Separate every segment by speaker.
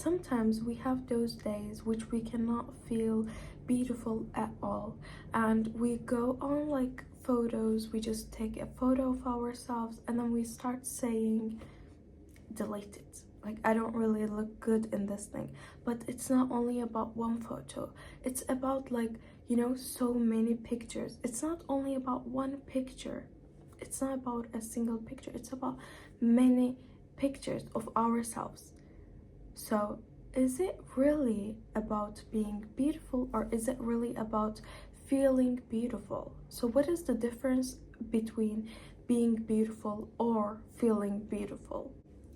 Speaker 1: sometimes we have those days which we cannot feel beautiful at all, and we go on like photos, we just take a photo of ourselves and then we start saying delete it, like I don't really look good in this thing. But it's not only about one photo, it's about like, you know, so many pictures. It's not only about one picture, it's not about a single picture, it's about many pictures of ourselves. So is it really about being beautiful, or is it really about feeling beautiful? So what is the difference between being beautiful or feeling beautiful?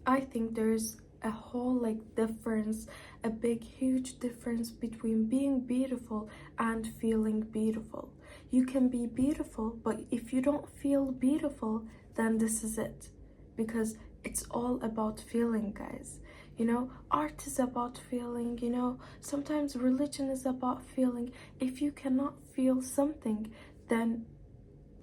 Speaker 1: I think there's a whole like difference, a big huge difference between being beautiful and feeling beautiful. You can be beautiful, but if you don't feel beautiful, then this is it. Because it's all about feeling, guys. You know, art is about feeling, you know, sometimes religion is about feeling. If you cannot feel something, then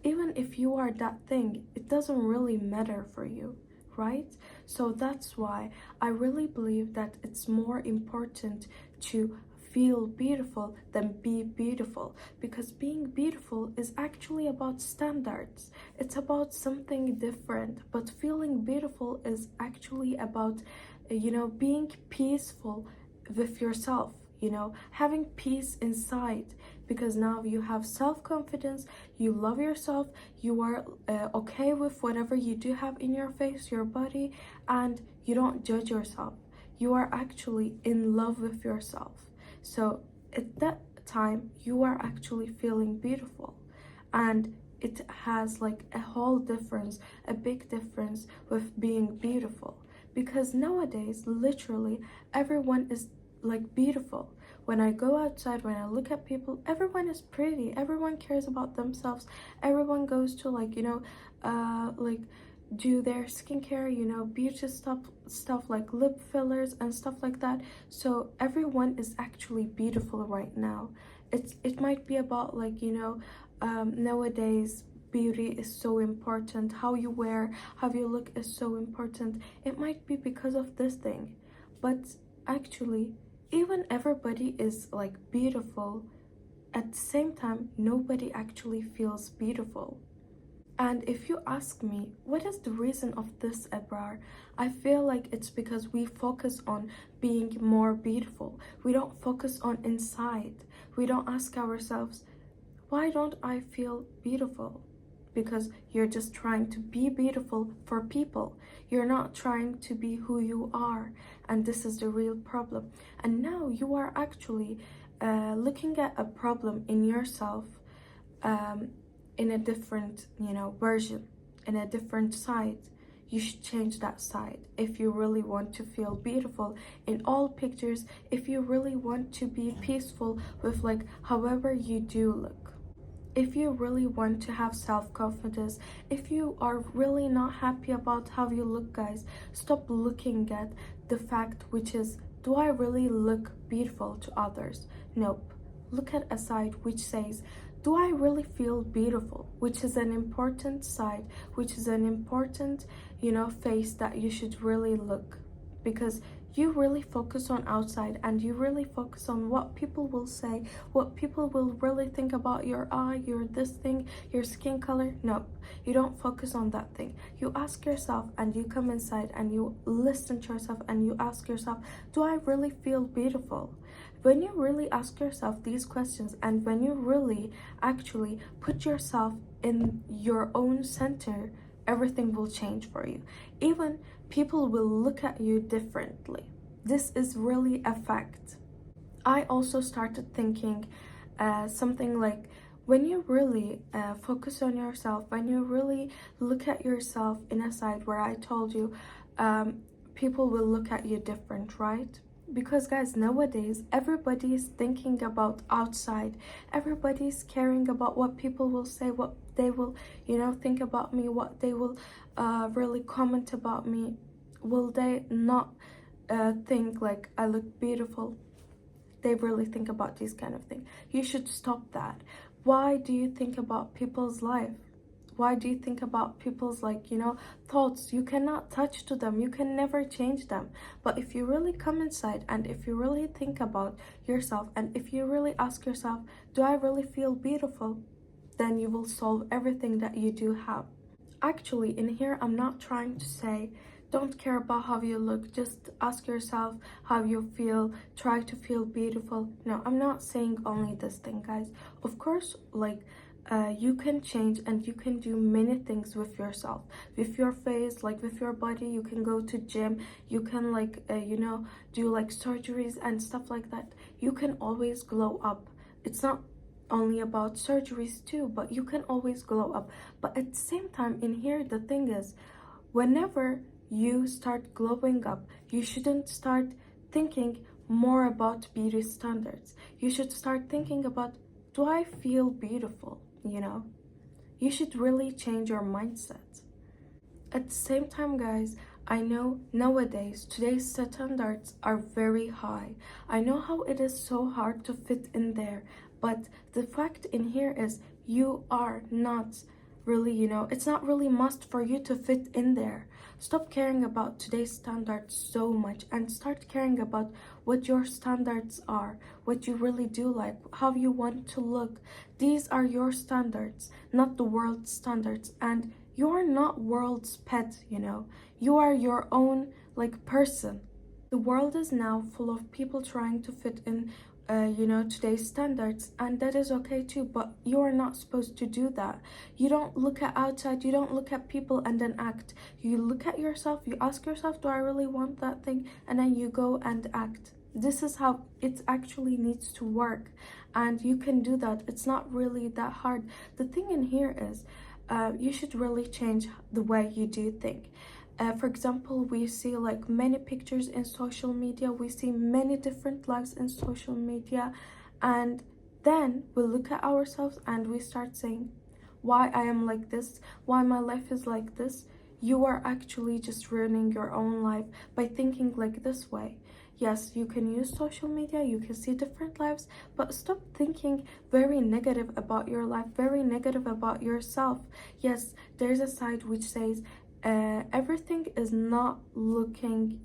Speaker 1: even if you are that thing, it doesn't really matter for you, right? So that's why I really believe that it's more important to feel beautiful than be beautiful, because being beautiful is actually about standards. It's about something different, but feeling beautiful is actually about, you know, being peaceful with yourself, you know, having peace inside, because now you have self-confidence, you love yourself, you are okay with whatever you do have in your face, your body, and you don't judge yourself. You are actually in love with yourself. So at that time you are actually feeling beautiful, and it has like a whole difference, a big difference with being beautiful. Because nowadays literally everyone is like beautiful. When I go outside, when I look at people, everyone is pretty, everyone cares about themselves, everyone goes to like, you know, like do their skincare, you know, beauty stuff like lip fillers and stuff like that. So everyone is actually beautiful right now. It might be about like, you know, nowadays beauty is so important, how you wear, how you look is so important. It might be because of this thing, but actually even everybody is like beautiful, at the same time nobody actually feels beautiful. And if you ask me, what is the reason of this, Ebrar? I feel like it's because we focus on being more beautiful. We don't focus on inside. We don't ask ourselves, why don't I feel beautiful? Because you're just trying to be beautiful for people. You're not trying to be who you are. And this is the real problem. And now you are actually looking at a problem in yourself, in a different, you know, version, in a different side. You should change that side if you really want to feel beautiful in all pictures, if you really want to be peaceful with like however you do look, if you really want to have self-confidence, if you are really not happy about how you look, guys, stop looking at the fact which is, do I really look beautiful to others? Nope. Look at a side which says, do I really feel beautiful? Which is an important side, which is an important, you know, face that you should really look. Because you really focus on outside and you really focus on what people will say, what people will really think about your eye, your this thing, your skin color. No, you don't focus on that thing. You ask yourself and you come inside and you listen to yourself and you ask yourself, do I really feel beautiful? When you really ask yourself these questions, and when you really actually put yourself in your own center, everything will change for you. Even people will look at you differently. This is really a fact. I also started thinking something like, when you really focus on yourself, when you really look at yourself in a side where I told you, people will look at you different, right? Because guys, nowadays everybody is thinking about outside, everybody's caring about what people will say, what they will, you know, think about me, what they will really comment about me. Will they not think like I look beautiful? They really think about these kind of things. You should stop that. Why do you think about people's life? Why do you think about people's, like, thoughts? You cannot touch to them, you can never change them. But if you really come inside, and if you really think about yourself, and if you really ask yourself, do I really feel beautiful? Then you will solve everything that you do have. Actually, in here, I'm not trying to say don't care about how you look, just ask yourself how you feel, try to feel beautiful. No, I'm not saying only this thing, guys. Of course, like, you can change and you can do many things with yourself, with your face, like with your body. You can go to gym, you can, like, do like surgeries and stuff like that. You can always glow up. It's not only about surgeries too, but you can always glow up. But at the same time, in here, the thing is, whenever you start glowing up, you shouldn't start thinking more about beauty standards. You should start thinking about, do I feel beautiful? You should really change your mindset. At the same time, guys, I know nowadays today's standards are very high. I know how it is so hard to fit in there, but the fact in here is you are not really, it's not really must for you to fit in there. Stop caring about today's standards so much and start caring about what your standards are, what you really do like, how you want to look. These are your standards, not the world's standards. And you are not world's pet, you are your own, like, person. The world is now full of people trying to fit in today's standards, and that is okay too, but you are not supposed to do that. You don't look at outside, you don't look at people and then act. You look at yourself, you ask yourself, do I really want that thing? And then you go and act. This is how it actually needs to work, and you can do that. It's not really that hard. The thing in here is, you should really change the way you do think. For example, we see like many pictures in social media, we see many different lives in social media, and then we look at ourselves and we start saying, why I am like this, why my life is like this. You are actually just ruining your own life by thinking like this way. Yes, you can use social media, you can see different lives, but stop thinking very negative about your life, very negative about yourself. Yes, there's a side which says everything is not looking,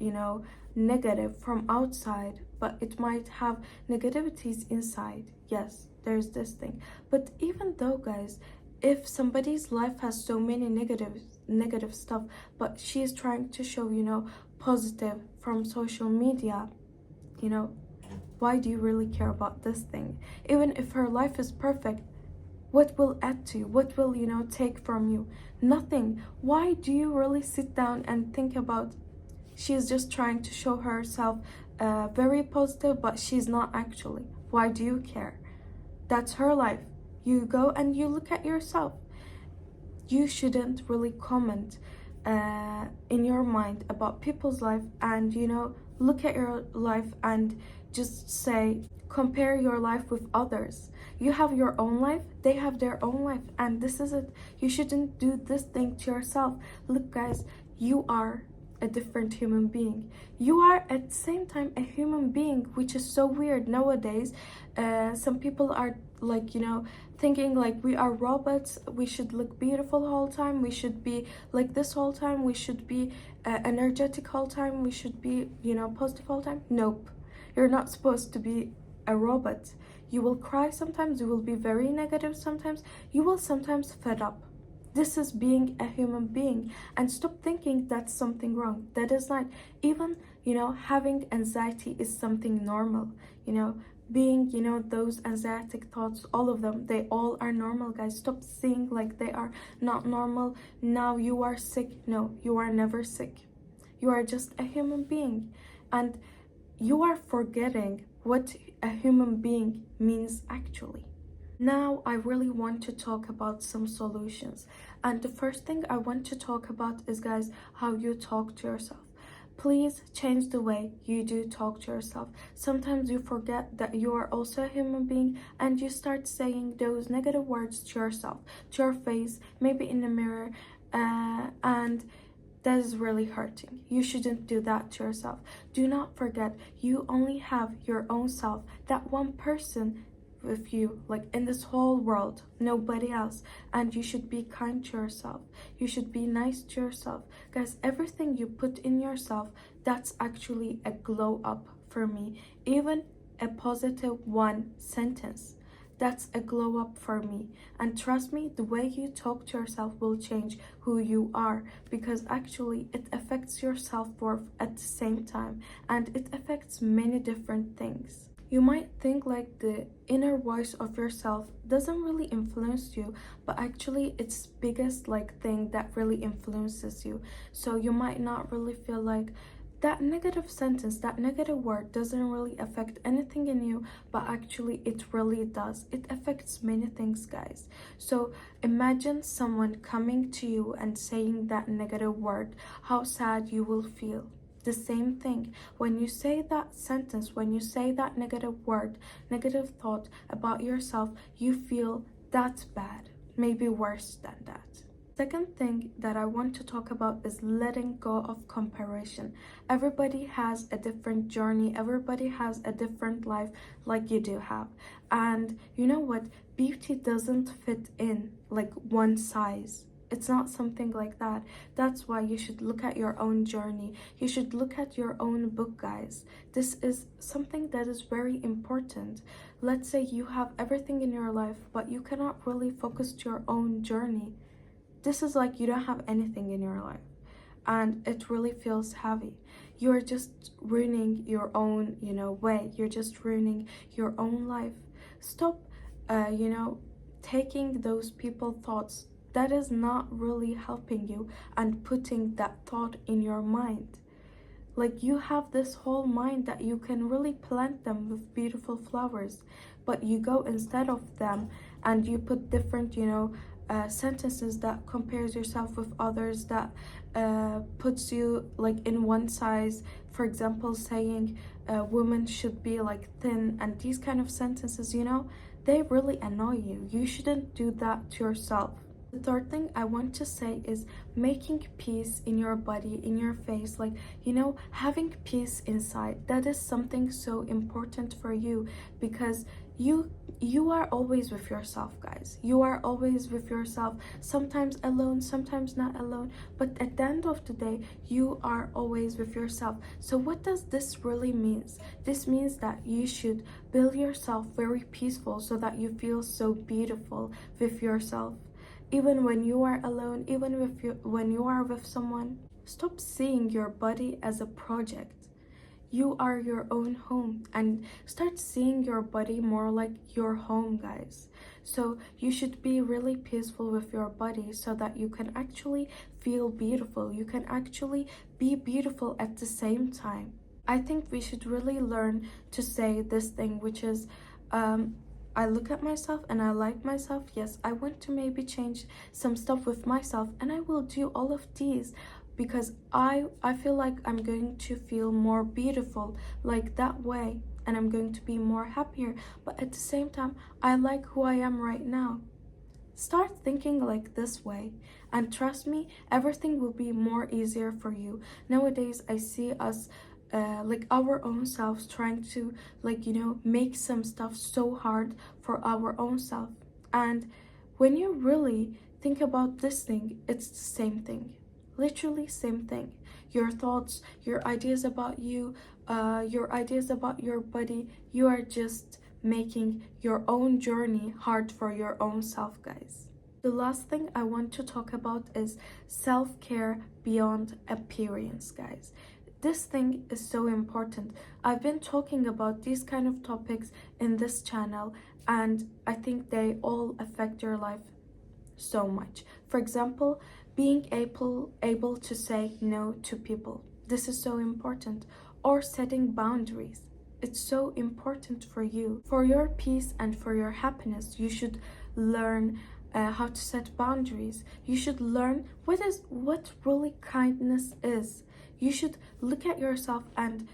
Speaker 1: negative from outside, but it might have negativities inside. Yes, there's this thing. But even though, guys, if somebody's life has so many negative stuff, but she's trying to show, positive from social media, why do you really care about this thing? Even if her life is perfect, what will add to you? What will, take from you? Nothing. Why do you really sit down and think about, she's just trying to show herself very positive, but she's not actually? Why do you care? That's her life. You go and you look at yourself. You shouldn't really comment in your mind about people's life, and look at your life and just say, compare your life with others. You have your own life, they have their own life, and this is it. You shouldn't do this thing to yourself. Look, guys, you are a different human being. You are at the same time a human being, which is so weird nowadays. Some people are like, thinking like we are robots, we should look beautiful the whole time, we should be like this whole time, we should be energetic whole time, we should be, positive whole time. Nope, you're not supposed to be a robot. You will cry sometimes, you will be very negative sometimes, you will sometimes fed up. This is being a human being, and stop thinking that's something wrong. That is not. Even, having anxiety is something normal. Being, those anxietic thoughts, all of them, they all are normal, guys. Stop seeing like they are not normal. Now you are sick. No, you are never sick. You are just a human being, and you are forgetting what a human being means actually. Now I really want to talk about some solutions, and the first thing I want to talk about is, guys, how you talk to yourself. Please change the way you do talk to yourself. Sometimes you forget that you are also a human being, and you start saying those negative words to yourself, to your face, maybe in the mirror, and that is really hurting. You shouldn't do that to yourself. Do not forget, you only have your own self. That one person with you, like in this whole world, nobody else. And you should be kind to yourself. You should be nice to yourself. Guys, everything you put in yourself, that's actually a glow up for me. Even a positive one sentence, that's a glow up for me. And trust me, the way you talk to yourself will change who you are, because actually it affects your self-worth at the same time, and it affects many different things. You might think like the inner voice of yourself doesn't really influence you, but actually it's biggest like thing that really influences you. So you might not really feel like that negative sentence, that negative word doesn't really affect anything in you, but actually it really does. It affects many things, guys. So imagine someone coming to you and saying that negative word, how sad you will feel. The same thing, when you say that sentence, when you say that negative word, negative thought about yourself, you feel that's bad, maybe worse than that. Second thing that I want to talk about is letting go of comparison. Everybody has a different journey, everybody has a different life like you do have. And you know what? Beauty doesn't fit in like one size. It's not something like that. That's why you should look at your own journey. You should look at your own book, guys. This is something that is very important. Let's say you have everything in your life, but you cannot really focus to your own journey. This is like you don't have anything in your life, and it really feels heavy. You're just ruining your own, way. You're just ruining your own life. Stop, taking those people thoughts that is not really helping you and putting that thought in your mind. Like, you have this whole mind that you can really plant them with beautiful flowers, but you go instead of them and you put different, sentences that compares yourself with others, that puts you like in one size. For example, saying women should be like thin, and these kind of sentences, they really annoy you. You shouldn't do that to yourself. The third thing I want to say is making peace in your body, in your face, like, having peace inside. That is something so important for you, because you are always with yourself, guys. You are always with yourself, sometimes alone, sometimes not alone, but at the end of the day, you are always with yourself. So what does this really means? This means that you should build yourself very peaceful so that you feel so beautiful with yourself. Even when you are alone, even when you are with someone, stop seeing your body as a project. You are your own home, and start seeing your body more like your home, guys. So you should be really peaceful with your body so that you can actually feel beautiful. You can actually be beautiful at the same time. I think we should really learn to say this thing, which is, I look at myself and I like myself. Yes, I want to maybe change some stuff with myself, and I will do all of these because I feel like I'm going to feel more beautiful like that way, and I'm going to be more happier. But at the same time, I like who I am right now. Start thinking like this way, and trust me, everything will be more easier for you. Nowadays, I see us like our own selves trying to make some stuff so hard for our own self. And when you really think about this thing, it's the same thing, literally same thing. Your thoughts, your ideas about you, your ideas about your body, you are just making your own journey hard for your own self, guys. The last thing I want to talk about is self-care beyond appearance, guys. This thing is so important. I've been talking about these kind of topics in this channel, and I think they all affect your life so much. For example, being able to say no to people. This is so important. Or setting boundaries. It's so important for you. For your peace and for your happiness, you should learn how to set boundaries. You should learn what really kindness is. You should look at yourself and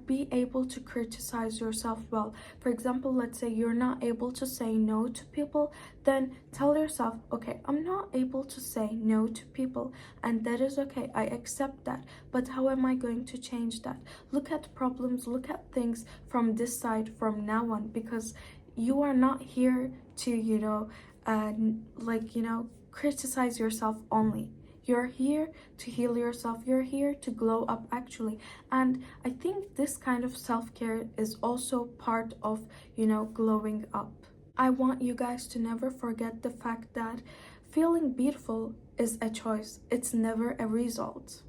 Speaker 1: be able to criticize yourself well. For example, let's say you're not able to say no to people, then tell yourself, okay, I'm not able to say no to people, and that is okay. I accept that, but how am I going to change that? Look at problems, look at things from this side from now on, because You are not here to, criticize yourself only. You're here to heal yourself. You're here to glow up, actually. And I think this kind of self-care is also part of, glowing up. I want you guys to never forget the fact that feeling beautiful is a choice, it's never a result.